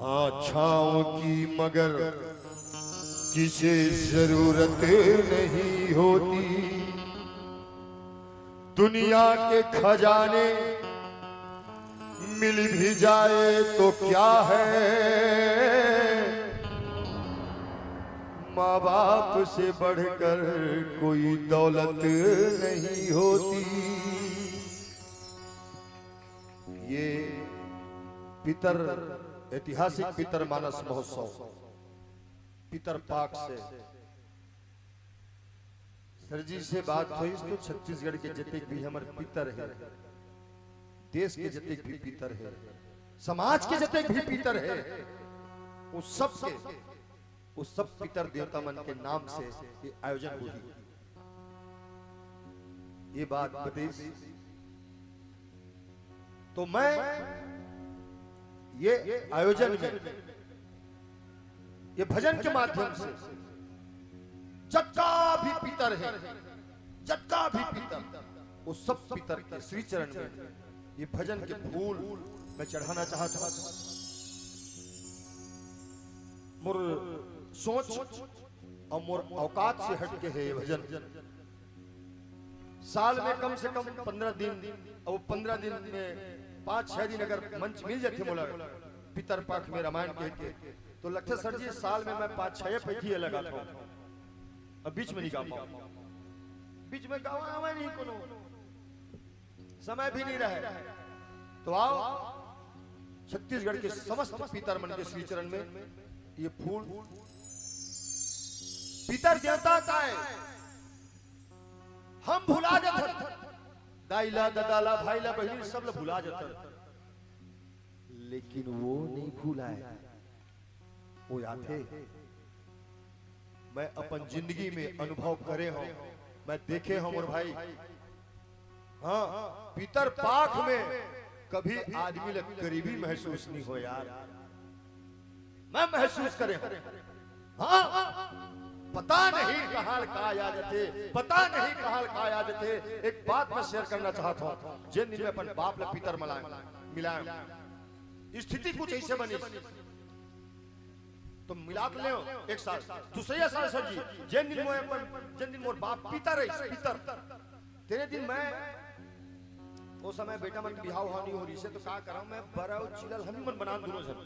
हाँ छाँव की मगर किसे जरूरत नहीं होती। दुनिया के खजाने मिल भी जाए तो क्या है, माँ बाप से बढ़कर कोई दौलत नहीं होती। ये पितर ऐतिहासिक पितर मानस महोत्सव पितर पाक से सर जी से बात हुई तो छत्तीसगढ़ के जतिक भी हमारे पितर है, देश के जतिक भी पितर है, समाज के जतिक भी पितर है, उस सब पितर देवता मन के नाम से ये आयोजन हुई। ये बात बतेस तो मैं ये आयोजन में ये भजन के माध्यम से जटका भी पितर है, जटका भी पितर, वो सब पितर के श्री चरण में ये भजन के फूल मैं चढ़ाना चाहता हूं। मोर सोच और मोर औकात से हट के है ये भजन। साल में कम से कम 15 दिन और 15 दिन में 5-6 दिन अगर मंच मिल जाते मोला पितर पाक में रामायण के तो लगता सर जी साल में मैं 5-6 पैठी लगा था। अब बीच में नहीं गा पाऊं, बीच में गावा नहीं, कोनो समय भी नहीं रहे। तो आओ छत्तीसगढ़ के समस्त पितर मन के श्री चरण में ये फूल पितर देवता का है। हम भुला जाते, दाइला ददाला भाईला बहनी सब लोग भुला जाते, लेकिन वो नहीं भूलाए, वो याद है। मैं अपन जिंदगी में अनुभव करे हूं, मैं देखे हूं मोर भाई। हाँ पितर पाक में कभी आदमी लग गरीबी महसूस नहीं हो यार, मैं महसूस करे हूं। हाँ पता नहीं कहां का याद थे, पता नहीं कहां का याद थे। एक बात मैं शेयर करना चाहता हूं, जिन दिन में अपन बाप ले पितर मिलाए स्थिति कुछ ऐसे बनी तो मिला ले एक साल दूसरे साल सर जी जिन दिन मोर बाप पितर है पितर तेरे दिन मैं वो समय बेटा मन की बिहाव नहीं हो रही से तो का करा मैं बराव चिलल हम मन बना दोनों जन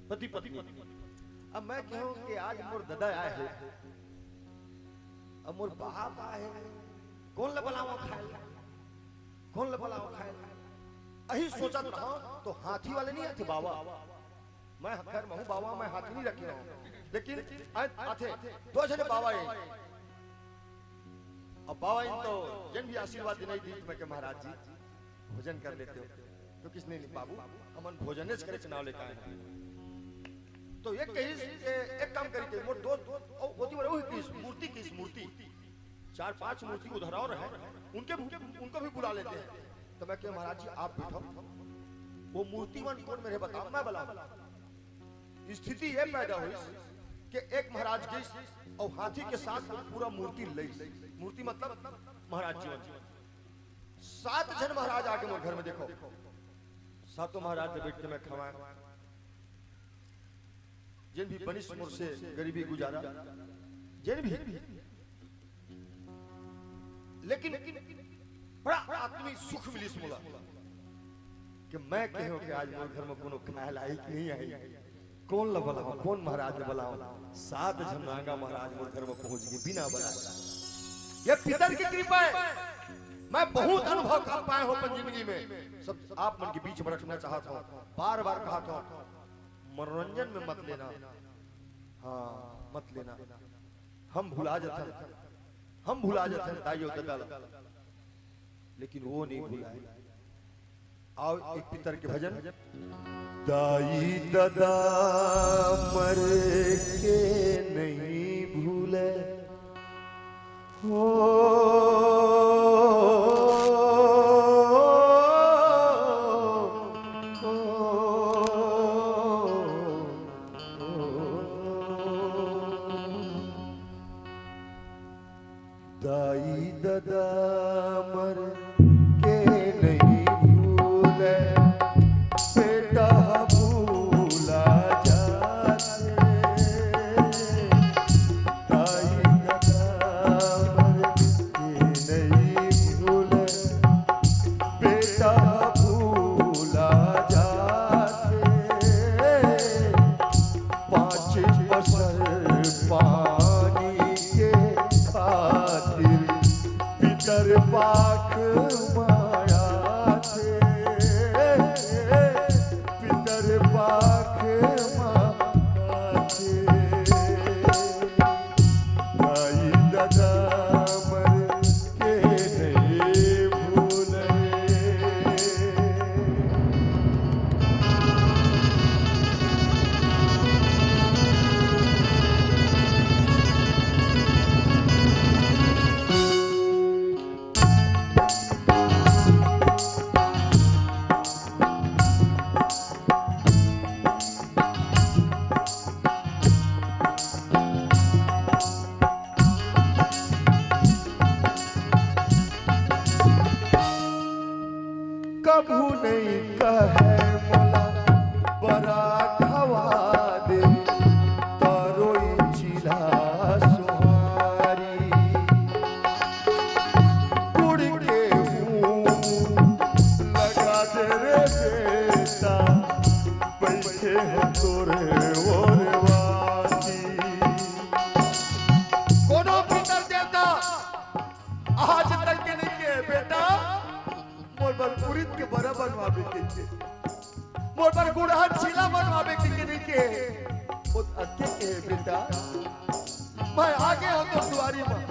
पति पत्नी। अब मैं कहूं कि आज मोर दादा आए है, अब मोर बाप आए है, कौन ले बुलाओ खाए, कौन ले बुलाओ खाए। अही सोचा तो हाथी वाले नहीं आते बाबा, मैं खैर महू बाबा मैं हाथी नहीं रखी हूं, लेकिन आते दो जने बाबा है। अब बाबा इन तो जन भी आशीर्वाद नहीं दी मैं के महाराज जी भोजन कर लेते हो तो किसने नहीं बाबू हमन भोजन करे चुनाव लेकर आए। तो एक काम करी मोर दोस्त मूर्ति की मूर्ति 4-5 मूर्ति उधर और है, उनको भी बुला लेते हैं। तो मैं क्या महाराज जी आप बैठो, वो मूर्तिवन कौन मेरे बताओ, मैं बुलाऊं। स्थिति ये पैदा हुई कि एक महाराज गई और हाथी के साथ पूरा मूर्ति ले, मूर्ति मतलब महाराज जी 7 जन महाराज आके मोर घर में देखो, 7 महाराज से बैठ के मैं खवाए, जिन भी बनिश मोर से गरीबी गुजारा जिन भी, लेकिन बड़ा आत्मिक सुख मिली मोला कि मैं कहूं कि आज मोर घर में कोनो खाए लायक नहीं आई, कौन ला बुलाओ, कौन महाराज बुलाओ। 7 जन नांगा महाराज मोर घर में पहुंच गए बिना बुलाए। ये पितर की कृपा है, मैं बहुत अनुभव कर पाए हो अपन जिंदगी में। सब आप मन के बीच में रखना चाहता हूं, बार बार कहता हूं मनोरंजन में मत लेना, हाँ मत लेना। हम भुला जाते हैं दाइयो दादा, लेकिन वो नहीं भुलाए। आओ एक पितर के भजन। दाई दादा मर के नहीं भूले हो, दाई दादा मर के नहीं भूले, बेटा भूल कभू नहीं कहे मोला बड़ा खवा दे तरोई चिला सुहारी कुड़ के हूँ लगा दे रे बेटा बैठे हैं तोरे और वासी कोनो भीतर देवता आज तक के नहीं के बेटा मोर पर पुरित के बड़ा बनवावे के मोर पर गुड़हन चिला बनवावे के नहीं के वो अत्य के बेटा मैं आगे हूं तो दुआरी में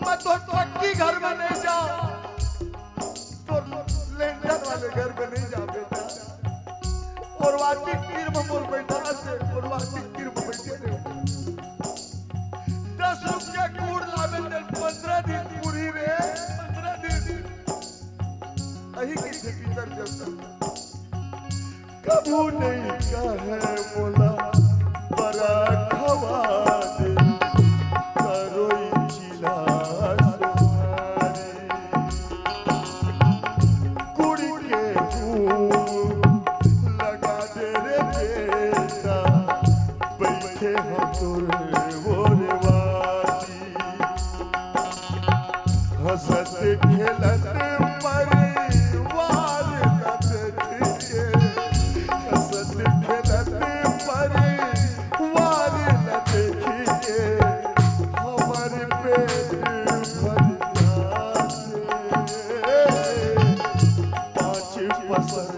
मैं तो पक्की घर में नहीं जाऊं तो लेंटर वाले घर में नहीं जा बेटा और वार्षिक तीर में मोर बैठा से और वार्षिक तीर में बैठे रहे 10 रुपया कूड़ लावे 15 दिन पूरी रे 15 दिन अही किसे भीतर देवता कभू नहीं कहे बोला बड़ा खवा दे तरोई चिला सुहारी कुड़ी के हूँ लगा दे रे बेटा बैठे हम तोरे और वासी हंसत खेलत परिवार न देखे हंसत खेलत परिवार न देखे हमारे पेट भर जाते 5 पसर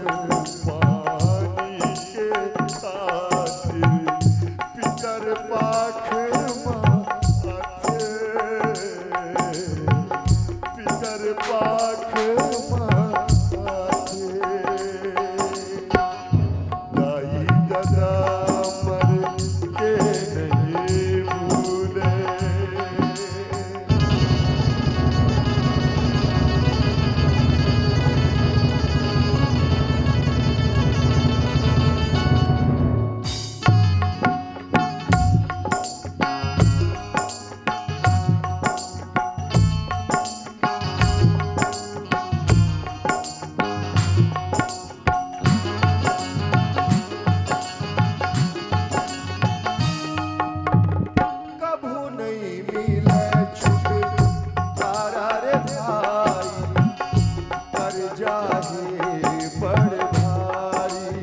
पानी के खातिर पितर पाख माथे पितर पाख माथे दाई दादा मर के नहीं भूले कभू नहीं मिले छुट तारा रे भाई कर जाहे बड़ भारी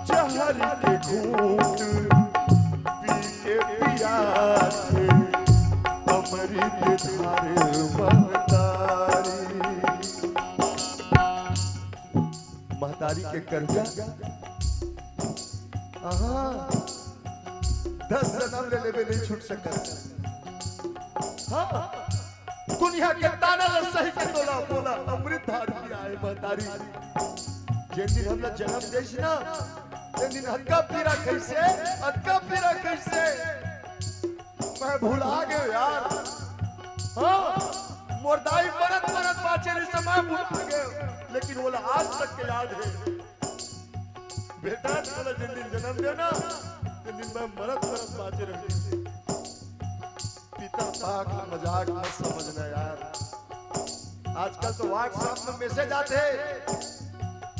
जहर के घूंट पी के पिया थे अमृत धार महतारी के कर्जा 10 जन्म ले लेवे नहीं छूट सकत हाँ दुनिया के ताना ल सही के तोला बोला अमृत धार पिया है महतारी जिन दिन हमला जन्म देश ना जिन दिन हक्का पीरा कैसे मैं भुला गए यार हाँ मोरदाई मरत बाचे रे समय भुला गए लेकिन बोला आज तक के याद है बेटा बोला जिन दिन जन्म देना जिन दिन मैं मरत बाचे रहे पिता पाक मजाक मत समझना यार आजकल तो व्हाट्सएप में मैसेज आते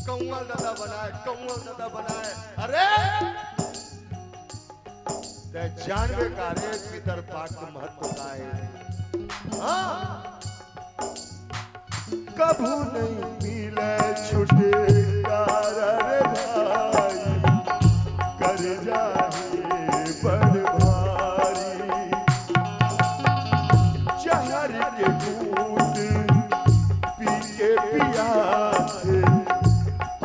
कौआ दादा बनाए अरे ते जानवे का रे पितर पाक का महत्व का है हाँ कभू नहीं मिले छुटे रे भाई कर जाए बड़ भारी जहर के घूंट पी के पिया थे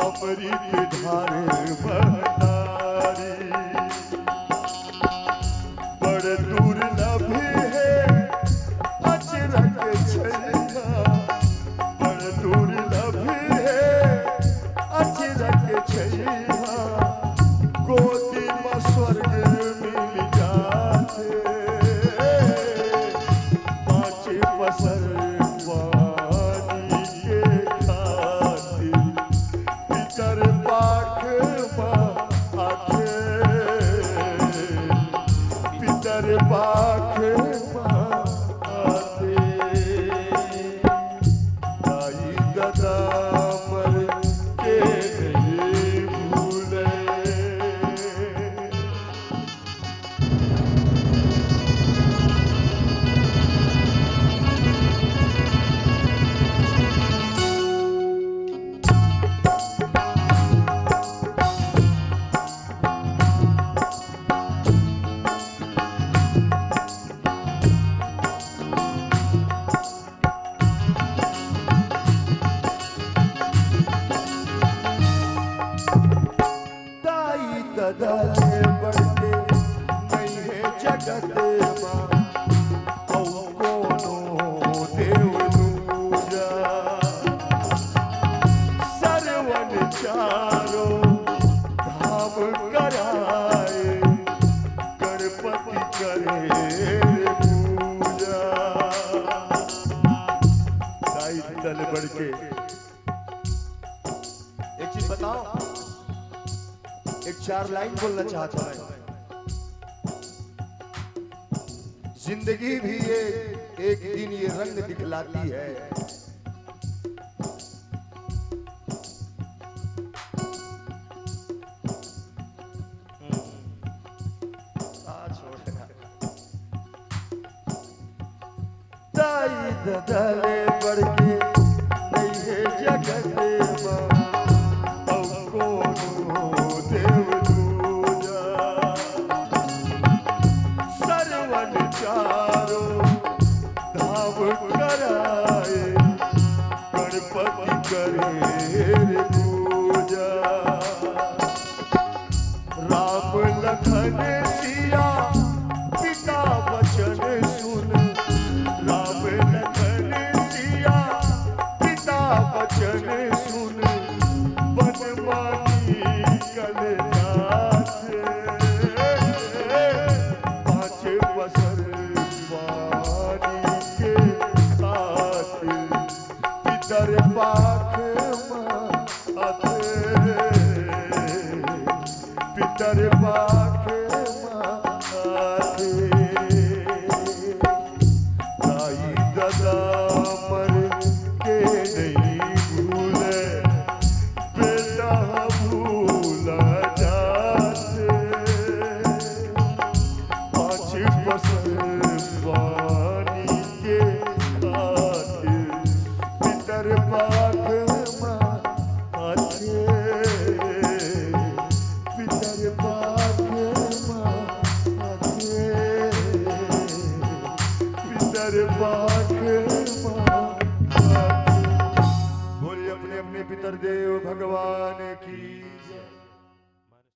अमृत धार भंडारी बड़ दुर्लभ है अचरज छैया बड़ दुर्लभ है अचरज छैया गोदी में स्वर्ग मिल जाते 5 पसर पानी के खातिर पितर पाख चल बढ़ के। एक चीज बताओ, एक 4 लाइन बोलना चाहता है। जिंदगी भी एक दिन ये रंग दिखलाती है। दाई ददले बढ़ के नहीं है जगत में देव दूजा सरवन चारो धाम कराए गणपति करे पूजा। राम लखन सिया पिता वचन सुन, राम लखन सिया पिता वचन सुन, बनमानी कल नाथ 5 बसर वाणी के साथ पितर पाख माथ, पितर पाख माथ। दाई ददा मर के नहीं भूले, बेटा भूला जाते। 5 बसर वाणी के साथ पितर पाख माथ, पितर पाख माथ, पितर पाख माथ। बोलिए अपने अपने पितर देव भगवान की जय।